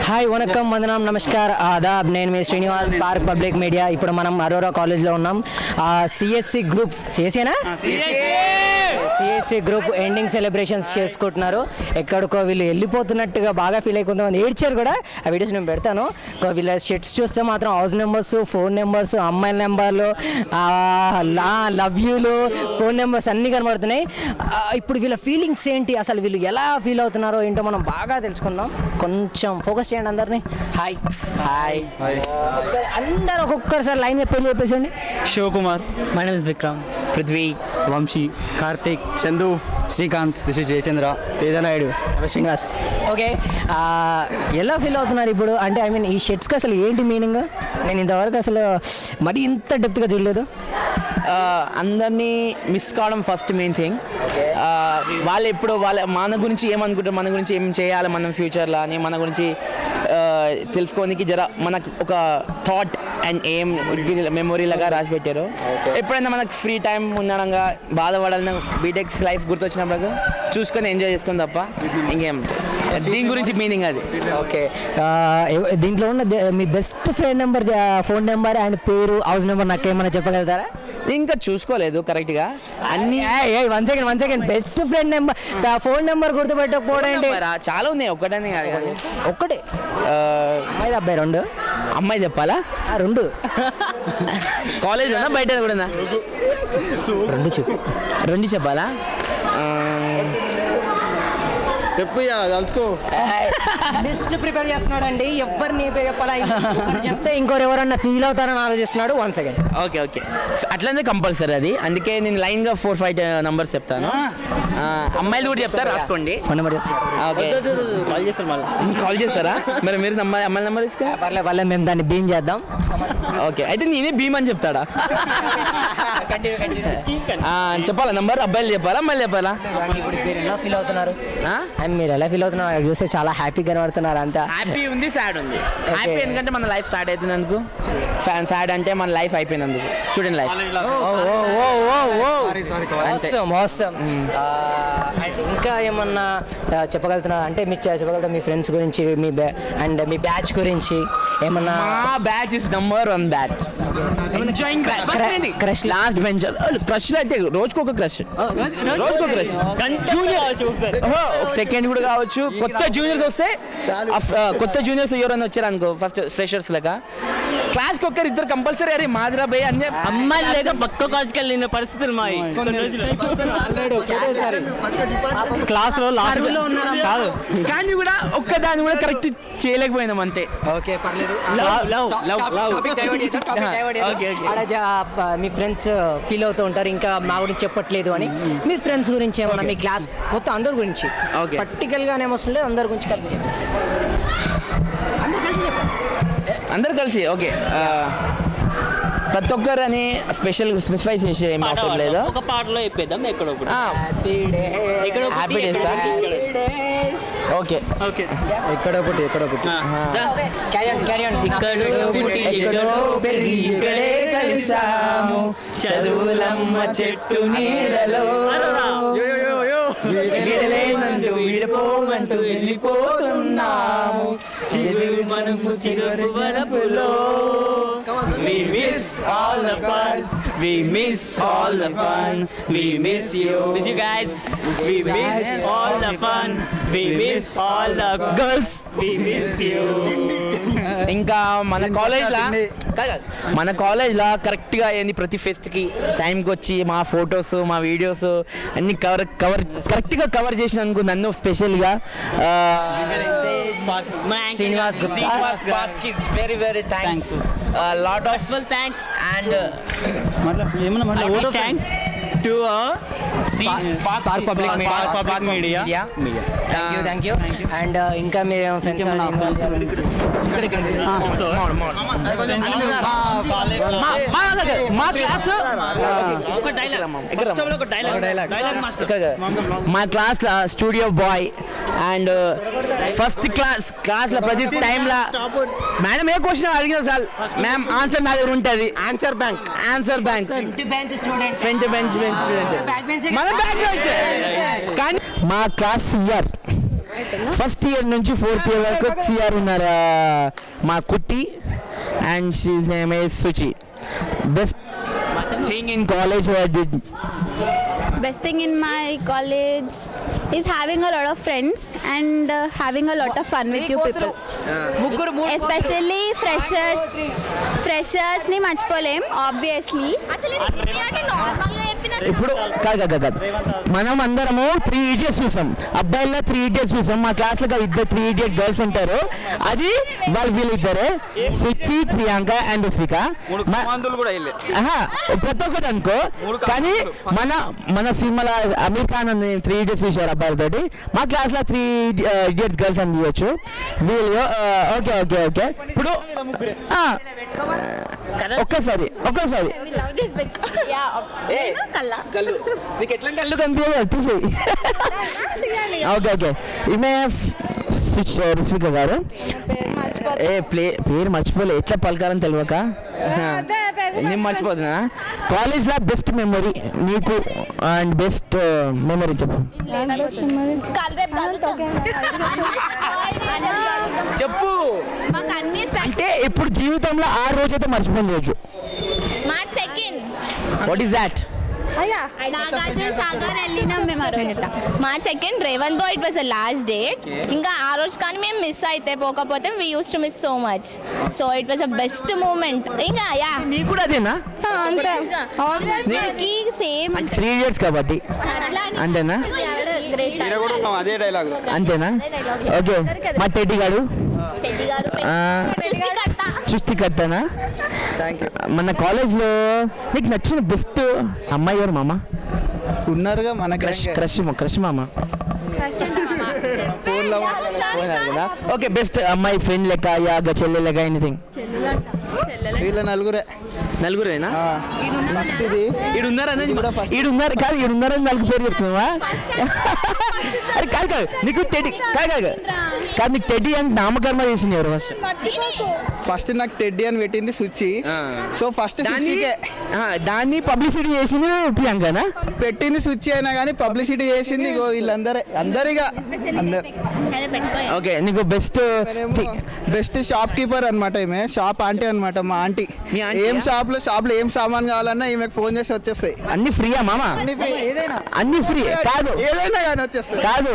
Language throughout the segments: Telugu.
హాయ్ వనకం వందనం నమస్కార్ ఆదాబ్ నేను మీ శ్రీనివాస్ పార్క్ పబ్లిక్ మీడియా ఇప్పుడు మనం అరోరా కాలేజ్లో ఉన్నాం CSC group CSC group ending celebrations చేసుకుంటున్నారు ఎక్కడికో వీళ్ళు వెళ్ళిపోతున్నట్టుగా బాగా ఫీల్ అయ్యి కొంతమంది ఏడ్చారు కూడా ఆ వీడియోస్ నేను పెడతాను వీళ్ళ షెట్స్ చూస్తే మాత్రం హౌస్ నెంబర్స్ ఫోన్ నెంబర్స్ అమ్మాయిల నెంబర్లు లవ్ యూలు ఫోన్ నెంబర్స్ అన్నీ కనబడుతున్నాయి ఇప్పుడు వీళ్ళ ఫీలింగ్స్ ఏంటి అసలు వీళ్ళు ఎలా ఫీల్ అవుతున్నారో ఏంటో మనం బాగా తెలుసుకుందాం కొంచెం ఫోకస్ చేయండి అందరినీ హాయ్ హాయ్ ఒకసారి అందరు ఒక్కొక్కసారి లైన్ పేర్లు చెప్పేసండి Shivakumar my name is Vikram Prithvi Vamshi Karthik Chandu Srikanth this is Jayachandra Tejanaidu Srinivas okay ఎలా ఫీల్ అవుతున్నారు ఇప్పుడు అంటే ఐ మీన్ ఈ షర్ట్స్కి అసలు ఏంటి మీనింగ్ నేను ఇంతవరకు అసలు మరీ ఇంత డెప్త్గా చూడలేదు అందరినీ మిస్ కావడం ఫస్ట్ మెయిన్ థింగ్ వాళ్ళు ఎప్పుడు మన గురించి ఏమనుకుంటారు మన గురించి ఏం చేయాలి మనం ఫ్యూచర్లో అని మన గురించి తెలుసుకోనికి మనకు ఒక థాట్ అండ్ ఏం మెమొరీ లాగా రాసి పెట్టారు ఎప్పుడైనా మనకు ఫ్రీ టైం ఉండడంగా బాధపడాలని బీటెక్స్ లైఫ్ గుర్తొచ్చినప్పుడు చూసుకొని ఎంజాయ్ చేసుకొని తప్ప ఇంకేం దీని గురించి మీనింగ్ అది ఓకే దీంట్లో ఉన్న మీ best friend number phone number and పేరు హౌస్ నెంబర్ నాకు ఏమైనా చెప్పగలుగుతారా ఇంకా చూసుకోలేదు కరెక్ట్గా అన్ని one second best friend number phone number గుర్తుపెట్టకపోవడం ఏంటి చాలా ఉన్నాయి ఒక్కటనే కాదు కానీ ఒక్కటే అమ్మాయి అబ్బాయి రెండు అమ్మాయి చెప్పాలా రెండు కాలేజ్ ఉన్నా బయట కూడా రెండు చెప్పాలా చెప్పు తలుచుకో లిస్ట్ ప్రిపేర్ చేస్తున్నాడు అండి ఎవరిని చెప్పాలా చెప్తే ఇంకోరు ఎవరన్నా ఫీల్ అవుతారని ఆలోచిస్తున్నాడు 1 సెకండ్ ఓకే ఓకే అట్లనే కంపల్సరీ అది అందుకే నేను లైన్గా 4-5 నంబర్స్ చెప్తాను అమ్మాయిలు కూడా చెప్తారు రాసుకోండి ఫోన్ నెంబర్ చేస్తాను కాల్ చేస్తారు మళ్ళీ కాల్ చేస్తారా మరి మీరు అమ్మాయిల నెంబర్ ఇస్తే పర్లే మేము దాన్ని బీమ్ చేద్దాం ఓకే అయితే నేనే భీమ్ అని చెప్తాడా చెప్పాలా నంబర్ అబ్బాయిలు చెప్పాలా అమ్మాయిలు చెప్పాలా ఇప్పుడు మీరు ఎలా ఫీల్ అవుతున్నారు మీరు ఎలా ఫీల్ అవుతున్నారు చూస్తే చాలా హ్యాపీగా కనబడుతున్నారు అంతా హ్యాపీ ఉంది సాడ్ ఉంది హ్యాపీ ఎందుకంటే మన లైఫ్ స్టార్ట్ అవుతున్నందుకు సాడ్ అంటే మన లైఫ్ అయిపోయినందుకు స్టూడెంట్ లైఫ్ మోసం ఇంకా ఏమన్నా చెప్పగలుగుతున్నారు అంటే మీరు చెప్పగలుగుతారు మీ ఫ్రెండ్స్ గురించి అండ్ మీ బ్యాచ్ గురించి ఏమన్నా batch is number 1 batch crush last bench crush అంటే రోజుకొక క్రష్ సెకండ్ కూడా కావచ్చు కొత్త జూనియర్స్ వస్తే కొత్త జూనియర్స్ ఎవరైనా వచ్చారు అనుకో ఫస్ట్ ఫ్రెషర్స్ లాగా క్లాస్కి ఒక్కరు ఇద్దరు కంపల్సరీ అరే మాదిరా భయ్ అని అమ్మాయిలు లేక పక్క కాలేజ్కి వెళ్ళిన పరిస్థితులు మాయి క్లాస్ లో కాదు కానీ కూడా ఒక్కదాన్ని కూడా కరెక్ట్ చేయలేకపోయినాం అంతే ఓకే పర్లేదు మీ ఫ్రెండ్స్ ఫీల్ అవుతూ ఉంటారు ఇంకా మా గురించి చెప్పట్లేదు అని మీ ఫ్రెండ్స్ గురించి ఏమన్నా మీ క్లాస్ మొత్తం అందరి గురించి పర్టికల్గా ఏమొస్తుంది లేదు అందరి గురించి కలిపి చెప్పేసి అందరు కలిసి ఓకే ప్రతి ఒక్కరు అని స్పెసిఫై చేసే ఏం అవసరం లేదు ఒక పాటలో చెప్పేద్దాం హ్యాపీ డేస్ ఓకే ఎక్కడొకటి ఇక్కడే కలిసాము చదువులమ్మ చెట్టు నీడలో విడిపోమంటూ వెళ్ళిపోతున్నాము చిరు మనసు చిరు వనపులో We miss all the fun. We miss all the fun. We miss you. Miss you guys. We miss all the fun. We miss all the girls. We miss you. ఇంకా మన కాలేజ్లో కరెక్ట్గా ఏంది ప్రతి ఫెస్ట్కి టైంకి వచ్చి మా ఫొటోస్ మా వీడియోస్ అన్ని కరెక్ట్గా కవర్ చేసినందుకు నన్ను స్పెషల్గా శ్రీనివాస్ కి very thanks lot of thanks and thanks to Spark Public Media. Thank you. And ఇంకా మీరు ఫ్రెండ్స్ మా క్లాస్ మా class studio boy and first క్లాస్లో ప్రతి టైంలో మేడం ఏ క్వశ్చన్ అడిగిన సార్ మ్యామ్ ఆన్సర్ నా దగ్గర ఉంటుంది ఆన్సర్ బ్యాంక్ ఫ్రంట్ బెంచ్ మన బ్యాక్ బెంచ్ కానీ మా క్లాస్ ఇయర్ ఫస్ట్ ఇయర్ నుంచి 4th ఇయర్ వరకు సిఆర్ ఉన్నారు మా కుట్టి and she's name is Suchi. Best thing in college what did Best thing in my college is having a lot of friends and having a lot of fun with you people. Especially freshers ni మర్చిపోలేం obviously. ఇప్పుడు కాదు మనం అందరము 3 idiots చూసాం. అబ్బాయిల్లో 3 idiots చూసాం. మా క్లాస్లో 3 idiot గర్ల్స్ ఉంటారు. అది వీళ్ళిద్దరే సుచి ప్రియాంక అండ్ రుస్విక. ప్రతి ఒక్కటి అనుకో కానీ మన సినిమాలో అమీర్ ఖాన్ అని 3 idiots చూసారు అబ్బాయిలతోటి. మా క్లాస్లో 3 idiots గర్ల్స్ అని తీయచ్చు వీళ్ళు. ఓకే ఇప్పుడు ఒక్కసారి నీకు ఎట్లా కళ్ళు కనిపించాలి చూసేయి. ఓకే ఈమె రుస్విక గారు. పేరు మర్చిపోలే, ఎట్లా పలకాలని తెలియక నేను మర్చిపోతున్నా. కాలేజ్లో బెస్ట్ మెమరీ నీకు అండ్ బెస్ట్ మెమరీ చెప్పు. చెప్పు అంటే ఇప్పుడు జీవితంలో 6 రోజైతే మర్చిపోయిన రోజు. What is that? March 2nd Revanth it was the last date. ఇంకా ఆ రోజు కానీ మేము మిస్ అయితే పోకపోతే we use to miss so much. So it was the best moment. ఇంకా నీ కూడా అదేనా? సేమ్ 3 years కాబట్టి అంతేనా? అంతేనా? ఓకే మా టెడ్డి గారు సృష్టికర్తనా? మన కాలేజ్లో నీకు నచ్చిన బెస్ట్ అమ్మాయి ఎవరు మామ? ఉన్నారుగా మన క్రష్ మామ. ఓకే బెస్ట్ అమ్మాయి ఫ్రెండ్ లెక్క యాగ చెల్లె లెక్క ఎనీథింగ్? వీళ్ళ నలుగురేనా? ఈడున్నారని 4 పేరు చెప్తున్నావా? అరే కాదు నీకు టెడ్డి కాదు నీకు టెడ్డి అని నామకర్మ చేసింది ఎవరు ఫస్ట్ నాకు టెడ్డి అని పెట్టింది సుచి. సో ఫస్ట్ దాన్ని పబ్లిసిటీ చేసింది ప్రియాంకనా? పెట్టింది సుచి అయినా కానీ పబ్లిసిటీ చేసింది అందరిగా. ఓకే నీకు బెస్ట్ షాప్ కీపర్ అనమాట. ఈమె షాప్ ఆంటీ అనమాట. మా ఆంటీ షాప్లో ఏం సామాన్ కావాలన్నా ఈమెకు ఫోన్ చేసి వచ్చేస్తాయి. అన్ని ఫ్రీయా మామ? అన్ని ఫ్రీ కాదు, ఏదైనా కానీ వచ్చేస్తాయి. కాదు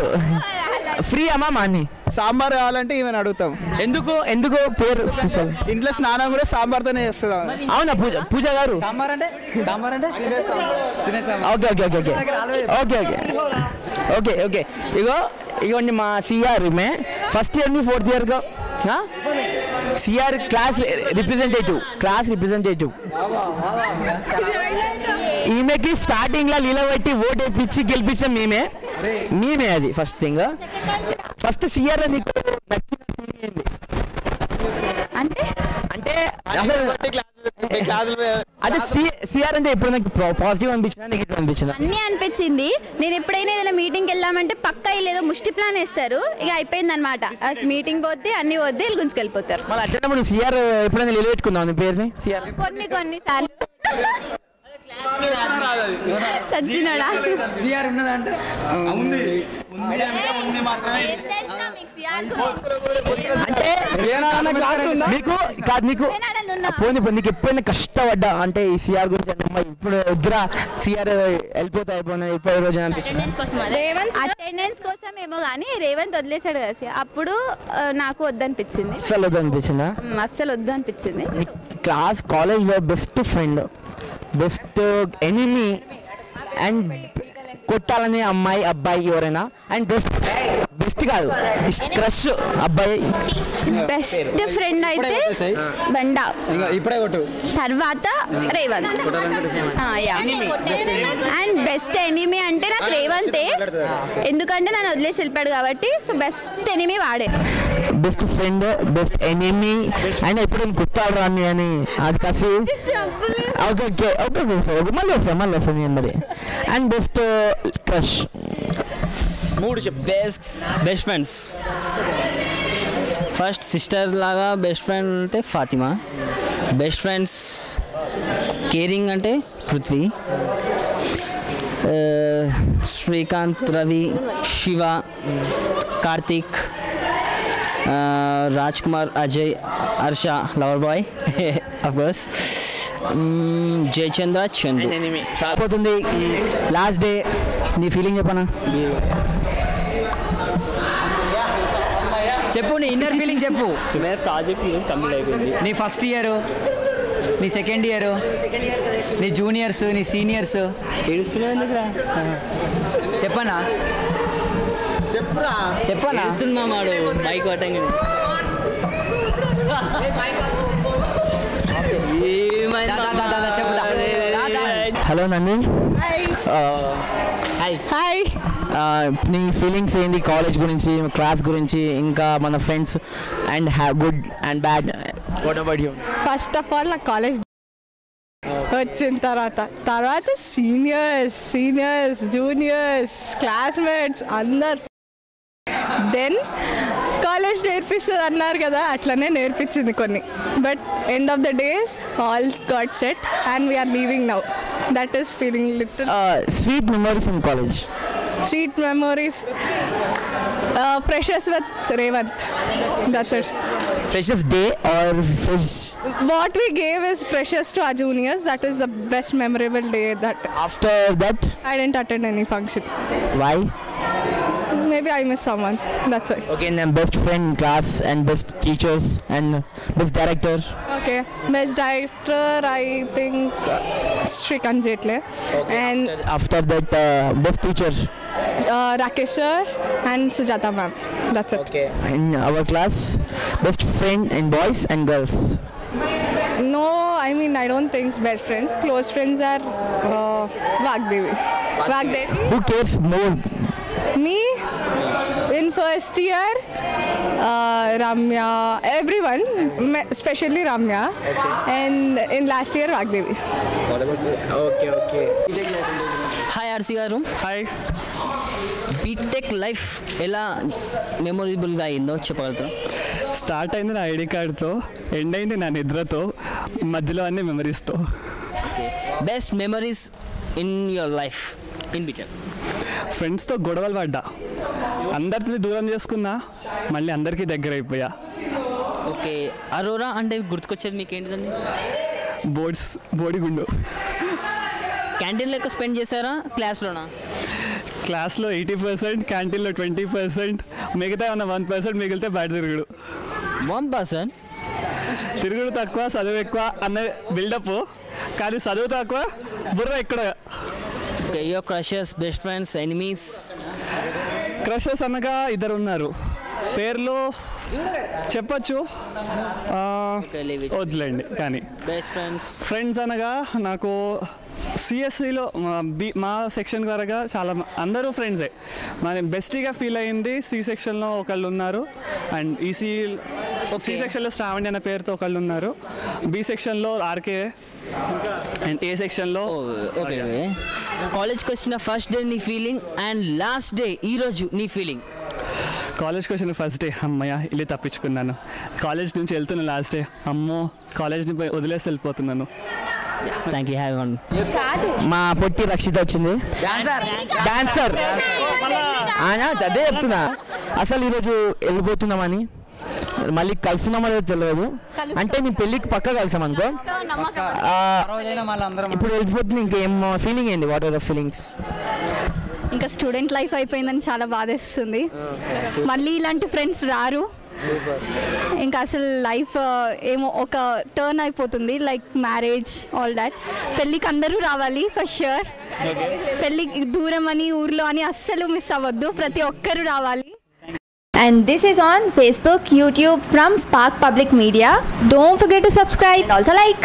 ఫ్రీ అమ్మా అన్ని. సాంబార్ కావాలంటే ఈమెను అడుగుతాం. ఎందుకు పేరు ఇంట్లో స్నానం కూడా సాంబార్తోనే చేస్తుందా? అవునా పూజ గారు? ఓకే ఇగోండి మా సిఆర్. ఈమె first year 4th year CR class representative. ఈమెకి స్టార్టింగ్ లో నిలబెట్టి ఓటు వేయించి గెలిపించాం మేమే. అది ఫస్ట్ థింగ్. ఫస్ట్ సిఆర్ నీకు నచ్చింది అంటే అదే సిఆర్ అంటే ఎప్పుడు నాకు పాజిటివ్ అనిపించిందా నెగిటివ్ అనిపించిందా? అన్నీ అనిపించింది. నేను ఎప్పుడైనా ఏదైనా మీటింగ్కి వెళ్ళామంటే పక్కా లేదో ముష్టి ప్లాన్ వేస్తారు. ఇక అయిపోయింది అనమాట. మీటింగ్ పోతే అన్ని వద్దే వీళ్ళు గుంజుకెళ్ళిపోతారు. మళ్ళీ అట్లా నువ్వు సిఆర్ ఎప్పుడైనా నిలబెట్టుకున్నావు నీ పేరుని? సిఆర్ కొన్ని సార్లు చచ్చినాడా? సిఆర్ ఉన్నదంటే నీకు ఎప్పుడైనా కష్టపడ్డా అంటే ఈ సిఆర్ గురించి ఇప్పుడు వద్దురా సిఆర్ వెళ్ళిపోతా అయిపోయిన రోజు అనిపిస్తుంది? అటెండెన్స్ కోసం ఏమో కానీ రేవంత్ వదిలేసాడు కదా అప్పుడు నాకు వద్దనిపించింది. అస్సలు వద్దు అనిపించింది. కాలేజ్ లో best friend, best enemy and కొట్టాలనే అమ్మాయి అబ్బాయి ఎవరైనా? అండ్ బెస్ట్ కాదు క్రష్ అబ్బాయి. బెస్ట్ ఫ్రెండ్ అయితే బండా, ఇప్పుడే కొట్టు, తర్వాత రేవంత్. అండ్ బెస్ట్ ఎనిమీ అంటే నాకు రేవంతే, ఎందుకంటే నన్ను వదిలేసి వెళ్ళిపోయాడు కాబట్టి. సో బెస్ట్ ఎనిమీ వాడే. Best friend, best enemy and ఎప్పుడు కుట్టాడు అని అది కసి. మళ్ళీ వస్తాను మరి. అండ్ బెస్ట్ క్రష్ 3 చెప్పు. బెస్ట్ ఫ్రెండ్స్ ఫస్ట్ సిస్టర్ లాగా బెస్ట్ ఫ్రెండ్ అంటే ఫాతిమా. బెస్ట్ ఫ్రెండ్స్ కేరింగ్ అంటే Prithvi, Srikanth, Ravi, Shiva Karthik, Raj Kumar, Ajay, Harsha lover boy of course, Jayachandra, Chandu. పోతుంది లాస్ట్ డే, నీ ఫీలింగ్ చెప్పనా? చెప్పు, నీ ఇన్నర్ ఫీలింగ్ చెప్పు. ప్రాజెక్ట్ కంప్లీట్ అయిపోయింది. నీ ఫస్ట్ ఇయర్, నీ సెకండ్ ఇయర్, నీ జూనియర్స్, నీ సీనియర్స్ చెప్పనా? చెప్పనా మాడు బైక్ పట్టంగా. హలో నంది. హాయ్. నీ ఫీలింగ్స్ ఏంది కాలేజ్ గురించి, క్లాస్ గురించి, ఇంకా మన friends and good and bad? What about you? First of all నాకు కాలేజ్ వచ్చిన తర్వాత సీనియర్స్ జూనియర్స్ క్లాస్మేట్స్ అందరు. దెన్ కాలేజ్ నేర్పిస్తుంది అన్నారు కదా, అట్లనే నేర్పించింది కొన్ని. But end of the days all got set and we are leaving now. That is feeling little sweet memories in college. sweet memories. Freshers with Revant. That's it. Freshers day or fresh? What we gave is freshers to our juniors. That is the best memorable day. That After that, I didn't attend any function. why? Maybe I missed someone. That's why. Okay, and then best friend, class, and best teachers, and best director. Okay. Best director, I think Shrikant Jetle. Okay. And After that, best teacher. Rakesh sir and Sujata ma'am. That's it. Okay. In our class, best friend and boys and girls. No, I mean I don't think best friends. Close friends are Vagdevi. Who cares more? Me in first year, Ramya, everyone, especially Ramya, and in last year Vagdevi. Okay. Hi RC గారు. హాయ్. బీటెక్ లైఫ్ ఎలా మెమొరబుల్గా అయిందో చెప్పగలుగుతాం? స్టార్ట్ అయింది నా ఐడి కార్డ్తో, ఎండ్ అయింది నా నిద్రతో, మధ్యలో అన్ని మెమరీస్తో. Best memories in your life in BTech? ఫ్రెండ్స్తో గొడవలు పడ్డా, అందరితో దూరం చేసుకున్నా, మళ్ళీ అందరికీ దగ్గర అయిపోయా. ఓకే. అరోరా అంటే గుర్తుకొచ్చేది మీకు ఏంటిదండి? బోడిగుండు. క్యాంటీన్లో ఎక్కువ స్పెండ్ చేశారా క్లాస్లోనా? క్లాస్లో 80%, క్యాంటీన్లో 20%, మిగతా ఉన్న 1% మిగిలితే బయట తిరుగుడు. 1%? తిరుగుడు తక్కువ, చదువు ఎక్కువ అన్న బిల్డప్, కానీ చదువు తక్కువ, బుర్ర ఎక్కడ. Okay. Your crushers, best friends, enemies? Crushers అనగా ఇద్దరు ఉన్నారు, పేర్లు చెప్పచ్చు, వద్దులేండి. కానీ బెస్ట్ ఫ్రెండ్స్ అనగా నాకు సిఎస్సిలో మా సెక్షన్ వరగా చాలా అందరూ ఫ్రెండ్సే. మన బెస్ట్గా ఫీల్ అయింది సి సెక్షన్లో ఒకళ్ళు ఉన్నారు, అండ్ సి సెక్షన్లో శ్రావణి అనే పేరుతో ఒకళ్ళు ఉన్నారు, బి సెక్షన్లో ఆర్కే, అండ్ ఏ సెక్షన్లో. ఓకే. కాలేజ్కి వచ్చిన ఫస్ట్ డే నీ ఫీలింగ్ అండ్ లాస్ట్ డే ఈరోజు నీ ఫీలింగ్? కాలేజ్కి వచ్చిన ఫస్ట్ డే, అమ్మయ్య ఇల్లు తప్పించుకున్నాను. కాలేజ్ నుంచి వెళ్తున్నా లాస్ట్ డే, అమ్మో కాలేజ్ని వదిలేసి వెళ్ళిపోతున్నాను. Thank you. Have one. మా పొట్టి రక్షిత వచ్చింది, డాన్సర్. అదే చెప్తున్నా, అసలు ఈరోజు వెళ్ళిపోతున్నామని, మళ్ళీ కలుస్తున్నామో లేదో తెలియదు. అంటే నీ పెళ్ళికి పక్క కలిసాం అనుకో, ఇప్పుడు వెళ్ళిపోతుంది. ఇంకేం ఫీలింగ్ ఏంది? What are the feelings? ఇంకా స్టూడెంట్ లైఫ్ అయిపోయిందని చాలా బాధేస్తుంది. మళ్ళీ ఇలాంటి ఫ్రెండ్స్ రారు. ఇంకా అసలు లైఫ్ ఏమో ఒక టర్న్ అయిపోతుంది, లైక్ మ్యారేజ్ ఆల్ దాట్. పెళ్ళికి అందరూ రావాలి ఫర్ ష్యూర్. పెళ్ళికి దూరం అని ఊర్లో అని అస్సలు మిస్ అవ్వద్దు, ప్రతి ఒక్కరు రావాలి. And this is on Facebook, YouTube from Spark Public Media. Don't forget to subscribe. Also like.